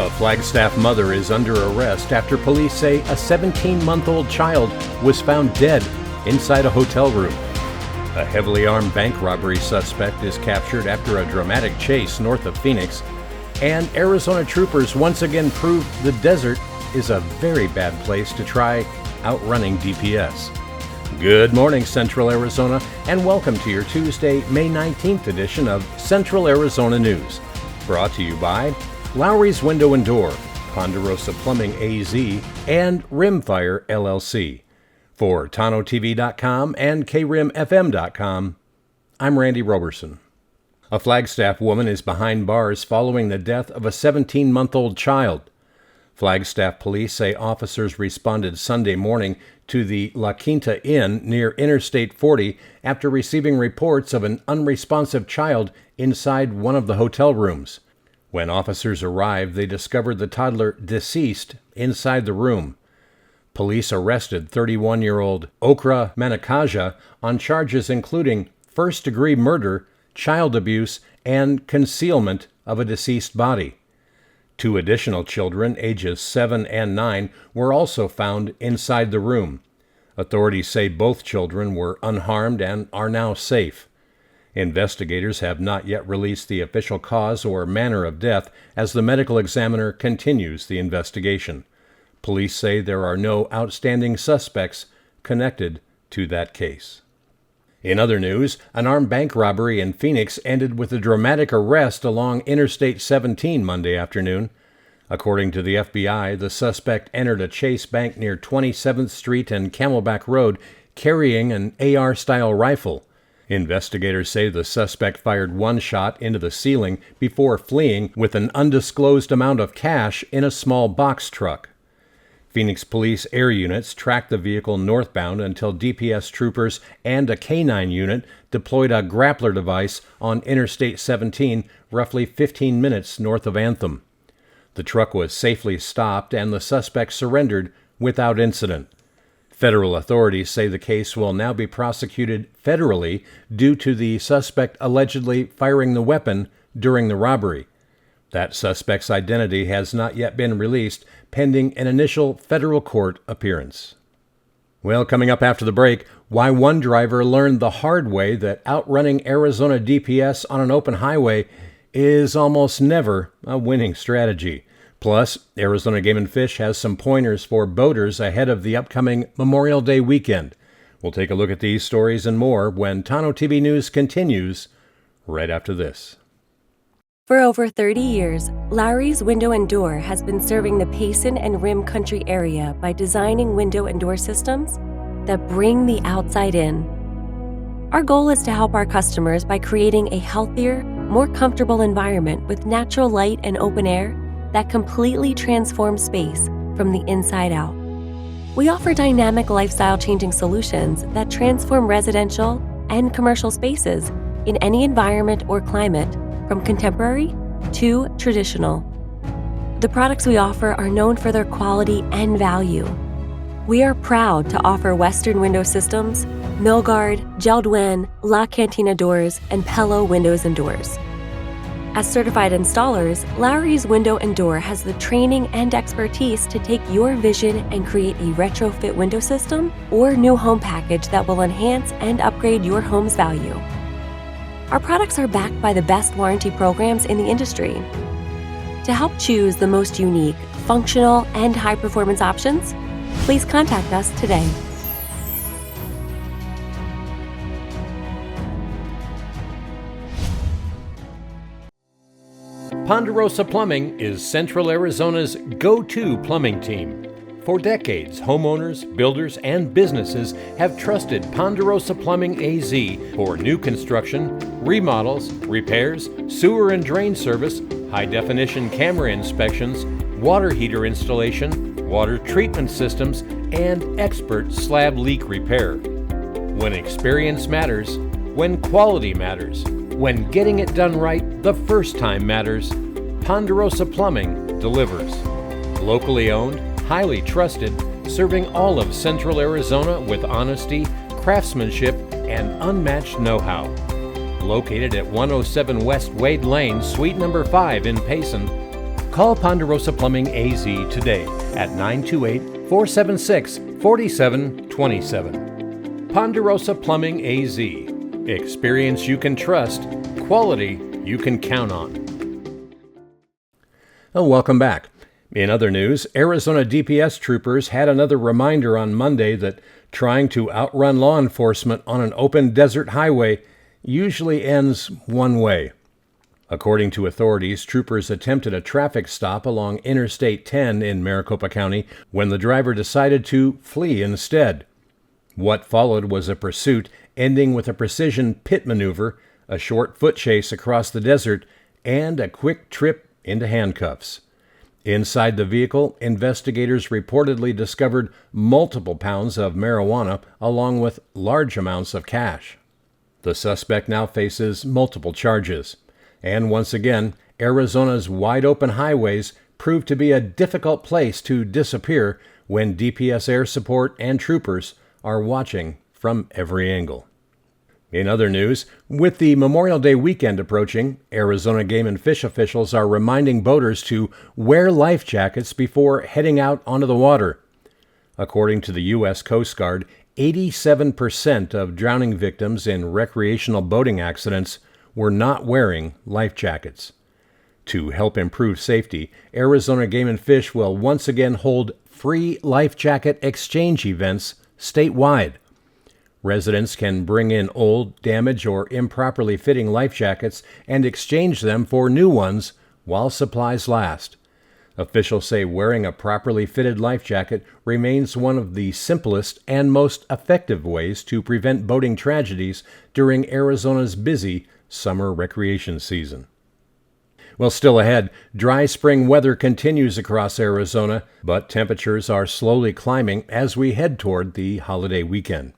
A Flagstaff mother is under arrest after police say a 17-month-old child was found dead inside a hotel room. A heavily armed bank robbery suspect is captured after a dramatic chase north of Phoenix. And Arizona troopers once again proved the desert is a very bad place to try outrunning DPS. Good morning, Central Arizona, and welcome to your Tuesday, May 19th edition of Central Arizona News. Brought to you by Lowry's Window and Door, Ponderosa Plumbing AZ, and Rimfire LLC. For Tonto-TV.com and KRIMFM.com, I'm Randy Roberson. A Flagstaff woman is behind bars following the death of a 17-month-old child. Flagstaff police say officers responded Sunday morning to the La Quinta Inn near Interstate 40 after receiving reports of an unresponsive child inside one of the hotel rooms. When officers arrived, they discovered the toddler deceased inside the room. Police arrested 31-year-old Okra Manakaja on charges including first-degree murder, child abuse, and concealment of a deceased body. 2 additional children, ages 7 and 9, were also found inside the room. Authorities say both children were unharmed and are now safe. Investigators have not yet released the official cause or manner of death as the medical examiner continues the investigation. Police say there are no outstanding suspects connected to that case. In other news, an armed bank robbery in Phoenix ended with a dramatic arrest along Interstate 17 Monday afternoon. According to the FBI, the suspect entered a Chase Bank near 27th Street and Camelback Road carrying an AR-style rifle. Investigators say the suspect fired one shot into the ceiling before fleeing with an undisclosed amount of cash in a small box truck. Phoenix police air units tracked the vehicle northbound until DPS troopers and a K-9 unit deployed a grappler device on Interstate 17, roughly 15 minutes north of Anthem. The truck was safely stopped and the suspect surrendered without incident. Federal authorities say the case will now be prosecuted federally due to the suspect allegedly firing the weapon during the robbery. That suspect's identity has not yet been released, pending an initial federal court appearance. Well, coming up after the break, why one driver learned the hard way that outrunning Arizona DPS on an open highway is almost never a winning strategy. Plus, Arizona Game & Fish has some pointers for boaters ahead of the upcoming Memorial Day weekend. We'll take a look at these stories and more when Tonto-TV News continues right after this. For over 30 years, Lowry's Window and Door has been serving the Payson and Rim Country area by designing window and door systems that bring the outside in. Our goal is to help our customers by creating a healthier, more comfortable environment with natural light and open air that completely transforms space from the inside out. We offer dynamic lifestyle-changing solutions that transform residential and commercial spaces in any environment or climate, from contemporary to traditional. The products we offer are known for their quality and value. We are proud to offer Western window systems, Milgard, Geldwin, La Cantina doors, and Pello windows and doors. As certified installers, Lowry's Window and Door has the training and expertise to take your vision and create a retrofit window system or new home package that will enhance and upgrade your home's value. Our products are backed by the best warranty programs in the industry. To help choose the most unique, functional, and high-performance options, please contact us today. Ponderosa Plumbing is Central Arizona's go-to plumbing team. For decades, homeowners, builders, and businesses have trusted Ponderosa Plumbing AZ for new construction, remodels, repairs, sewer and drain service, high-definition camera inspections, water heater installation, water treatment systems, and expert slab leak repair. When experience matters, when quality matters, when getting it done right the first time matters, Ponderosa Plumbing delivers. Locally owned, highly trusted, serving all of Central Arizona with honesty, craftsmanship, and unmatched know-how. Located at 107 West Wade Lane, Suite number 5 in Payson, Call Ponderosa Plumbing AZ today at 928-476-4727. Ponderosa Plumbing AZ. Experience you can trust, quality you can count on. Welcome back. In other news, Arizona DPS troopers had another reminder on Monday that trying to outrun law enforcement on an open desert highway usually ends one way. According to authorities, troopers attempted a traffic stop along Interstate 10 in Maricopa County when the driver decided to flee instead. What followed was a pursuit, ending with a precision pit maneuver, a short foot chase across the desert, and a quick trip into handcuffs. Inside the vehicle, investigators reportedly discovered multiple pounds of marijuana along with large amounts of cash. The suspect now faces multiple charges. And once again, Arizona's wide-open highways proved to be a difficult place to disappear when DPS air support and troopers are watching from every angle. In other news, with the Memorial Day weekend approaching, Arizona Game and Fish officials are reminding boaters to wear life jackets before heading out onto the water. According to the U.S. Coast Guard, 87% of drowning victims in recreational boating accidents were not wearing life jackets. To help improve safety, Arizona Game and Fish will once again hold free life jacket exchange events statewide. Residents can bring in old, damaged, or improperly fitting life jackets and exchange them for new ones while supplies last. Officials say wearing a properly fitted life jacket remains one of the simplest and most effective ways to prevent boating tragedies during Arizona's busy summer recreation season. Well, still ahead, dry spring weather continues across Arizona, but temperatures are slowly climbing as we head toward the holiday weekend.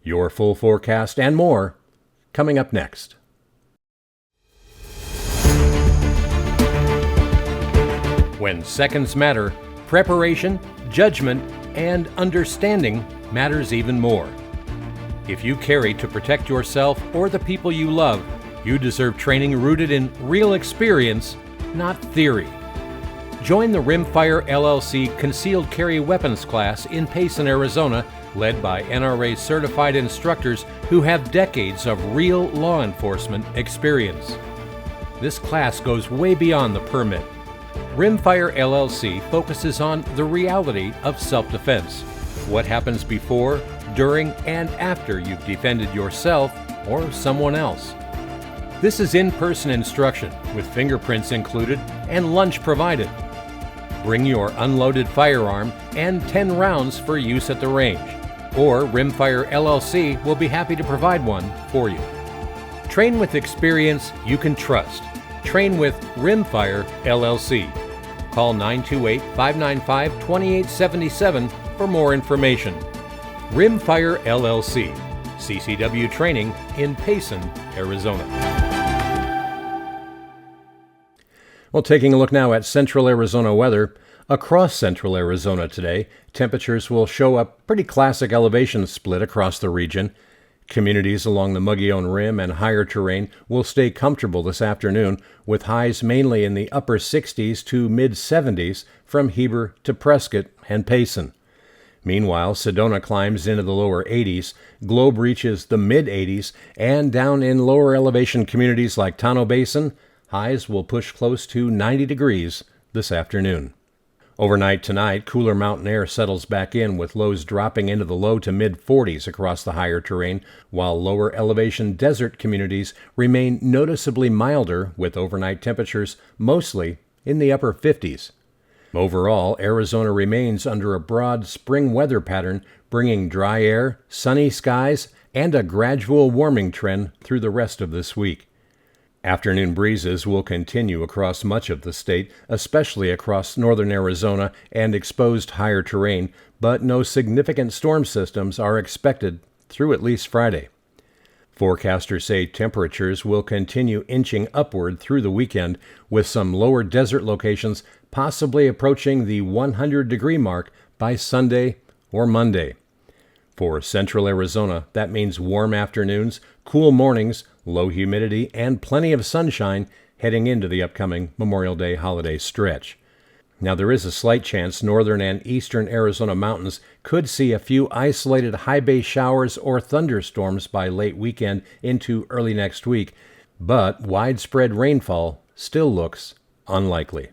Your full forecast and more coming up next. When seconds matter, preparation, judgment, and understanding matters even more. If you carry to protect yourself or the people you love, you deserve training rooted in real experience, not theory. Join the Rimfire LLC Concealed Carry Weapons class in Payson, Arizona, led by NRA certified instructors who have decades of real law enforcement experience. This class goes way beyond the permit. Rimfire LLC focuses on the reality of self-defense. What happens before, during, and after you've defended yourself or someone else. This is in-person instruction with fingerprints included and lunch provided. Bring your unloaded firearm and 10 rounds for use at the range, or Rimfire LLC will be happy to provide one for you. Train with experience you can trust. Train with Rimfire LLC. Call 928-595-2877 for more information. Rimfire LLC, CCW training in Payson, Arizona. Well, taking a look now at central Arizona weather. Across central Arizona today, temperatures will show a pretty classic elevation split across the region. Communities along the Mogollon Rim and higher terrain will stay comfortable this afternoon, with highs mainly in the upper 60s to mid-70s from Heber to Prescott and Payson. Meanwhile, Sedona climbs into the lower 80s, Globe reaches the mid-80s, and down in lower elevation communities like Tonto Basin, highs will push close to 90 degrees this afternoon. Overnight tonight, cooler mountain air settles back in with lows dropping into the low to mid-40s across the higher terrain, while lower elevation desert communities remain noticeably milder with overnight temperatures mostly in the upper 50s. Overall, Arizona remains under a broad spring weather pattern, bringing dry air, sunny skies, and a gradual warming trend through the rest of this week. Afternoon breezes will continue across much of the state, especially across northern Arizona and exposed higher terrain, but no significant storm systems are expected through at least Friday. Forecasters say temperatures will continue inching upward through the weekend, with some lower desert locations possibly approaching the 100-degree mark by Sunday or Monday. For central Arizona, that means warm afternoons, cool mornings, low humidity, and plenty of sunshine heading into the upcoming Memorial Day holiday stretch. Now, there is a slight chance northern and eastern Arizona mountains could see a few isolated high bay showers or thunderstorms by late weekend into early next week, but widespread rainfall still looks unlikely.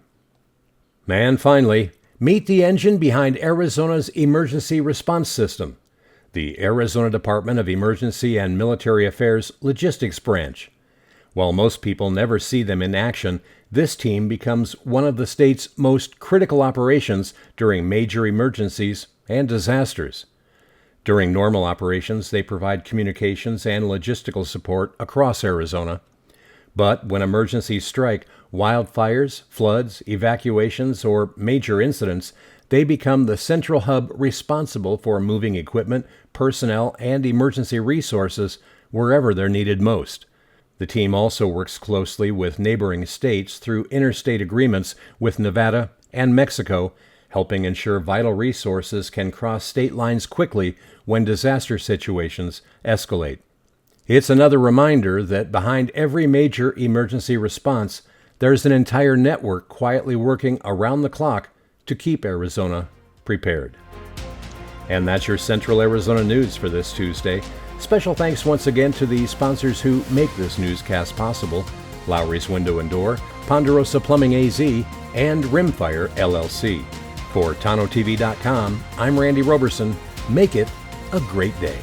And finally, meet the engine behind Arizona's emergency response system, the Arizona Department of Emergency and Military Affairs Logistics Branch. While most people never see them in action, this team becomes one of the state's most critical operations during major emergencies and disasters. During normal operations, they provide communications and logistical support across Arizona. But when emergencies strike, wildfires, floods, evacuations, or major incidents, they become the central hub responsible for moving equipment, personnel, and emergency resources wherever they're needed most. The team also works closely with neighboring states through interstate agreements with Nevada and Mexico, helping ensure vital resources can cross state lines quickly when disaster situations escalate. It's another reminder that behind every major emergency response, there's an entire network quietly working around the clock to keep Arizona prepared. And that's your Central Arizona news for this Tuesday. Special thanks once again to the sponsors who make this newscast possible: Lowry's Window and Door, Ponderosa Plumbing AZ, and Rimfire LLC. For Tonto-TV.com, I'm Randy Roberson. Make it a great day.